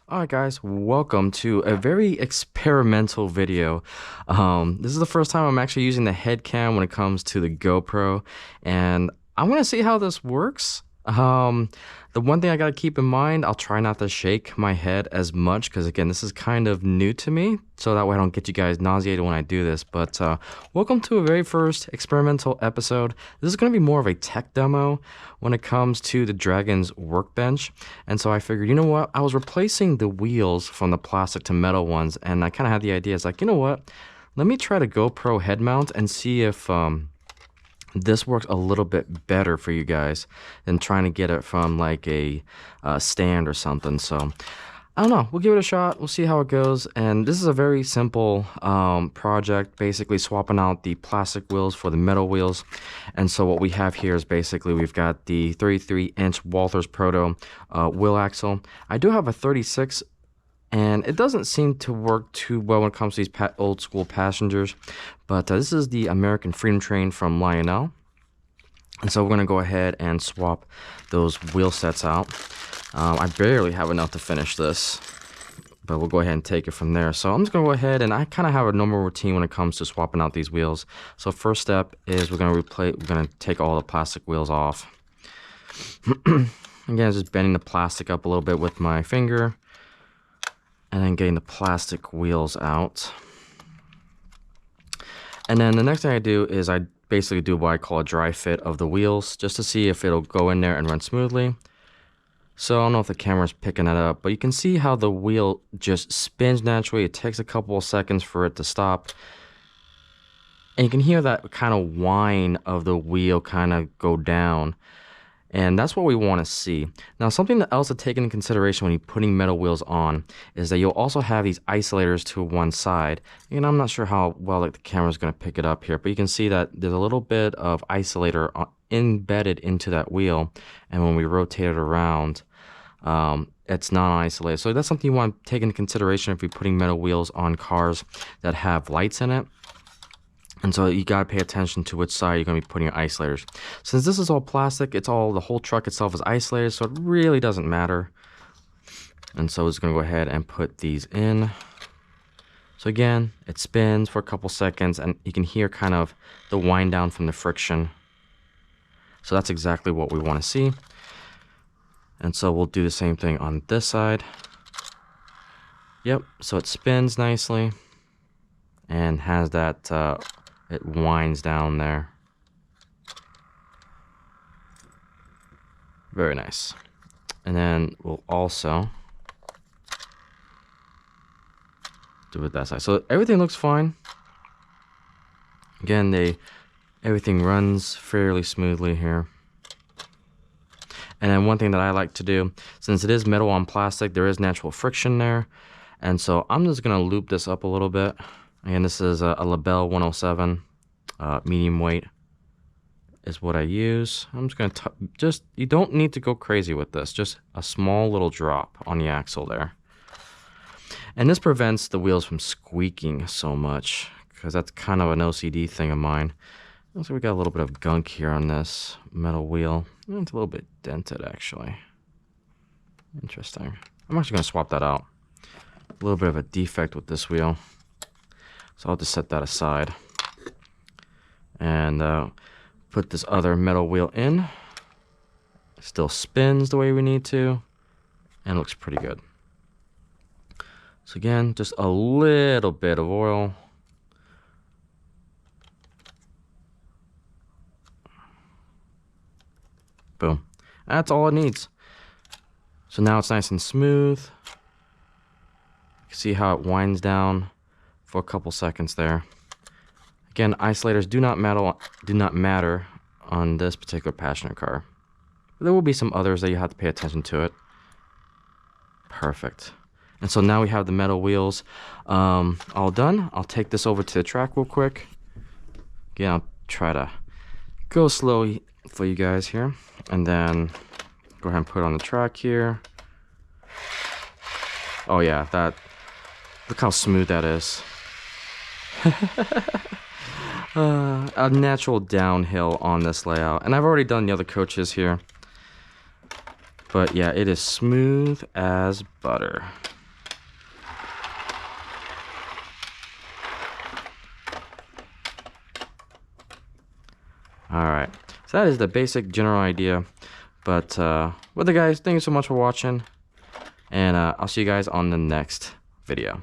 Alright guys, welcome to a very experimental video. This is the first time I'm actually using the head cam when it comes to the GoPro, and I'm gonna see how this works. The one thing I gotta keep in mind, I'll try not to shake my head as much because again, this is kind of new to me, so that way I don't get you guys nauseated when I do this. But welcome to a very first experimental episode. This is gonna be more of a tech demo when it comes to the Dragon's Workbench. And so I figured, you know what? I was replacing the wheels from the plastic to metal ones, and I kind of had the idea, it's like, you know what? Let me try the GoPro head mount and see if this works a little bit better for you guys than trying to get it from like a stand or something. So I don't know, we'll give it a shot, we'll see how it goes. And this is a very simple project, basically swapping out the plastic wheels for the metal wheels. And so what we have here is basically we've got the 33-inch Walthers Proto wheel axle. I do have a 36, and it doesn't seem to work too well when it comes to these old school passengers, but this is the American Freedom Train from Lionel. And so we're going to go ahead and swap those wheel sets out. I barely have enough to finish this, but we'll go ahead and take it from there. So I'm just going to go ahead, and I kind of have a normal routine when it comes to swapping out these wheels. So first step is we're going to take all the plastic wheels off. Again, just bending the plastic up a little bit with my finger, and then getting the plastic wheels out. And then the next thing I do is I basically do what I call a dry fit of the wheels, just to see if it'll go in there and run smoothly. So I don't know if the camera's picking that up, but you can see how the wheel just spins naturally. It takes a couple of seconds for it to stop. And you can hear that kind of whine of the wheel kind of go down. And that's what we want to see. Now, something else to take into consideration when you're putting metal wheels on is that you'll also have these isolators to one side. And I'm not sure how well the camera's going to pick it up here, but you can see that there's a little bit of isolator embedded into that wheel. And when we rotate it around, it's non-isolated. So that's something you want to take into consideration if you're putting metal wheels on cars that have lights in it. And so you gotta pay attention to which side you're gonna be putting your isolators. Since this is all plastic, the whole truck itself is isolated, so it really doesn't matter. And so we're just gonna go ahead and put these in. So again, it spins for a couple seconds, and you can hear kind of the wind down from the friction. So that's exactly what we wanna see. And so we'll do the same thing on this side. Yep, so it spins nicely and has that it winds down there. Very nice. And then we'll also do it that side. So everything looks fine. Again, everything runs fairly smoothly here. And then one thing that I like to do, since it is metal on plastic, there is natural friction there. And so I'm just gonna loop this up a little bit. Again, this is a LaBelle 107, medium weight is what I use. I'm just gonna you don't need to go crazy with this, just a small little drop on the axle there. And this prevents the wheels from squeaking so much, because that's kind of an OCD thing of mine. So we got a little bit of gunk here on this metal wheel. It's a little bit dented, actually. Interesting. I'm actually gonna swap that out. A little bit of a defect with this wheel. So I'll just set that aside and put this other metal wheel in. It still spins the way we need to, and looks pretty good. So again, just a little bit of oil. Boom. That's all it needs. So now it's nice and smooth. You can see how it winds down for a couple seconds there. Again, isolators do not matter on this particular passenger car. There will be some others that you have to pay attention to it. Perfect. And so now we have the metal wheels all done. I'll take this over to the track real quick. Again, I'll try to go slowly for you guys here, and then go ahead and put it on the track here. Oh yeah, look how smooth that is. A natural downhill on this layout, and I've already done the other coaches here, but yeah, it is smooth as butter. All right, so that is the basic general idea. But with the guys, thank you so much for watching, and I'll see you guys on the next video.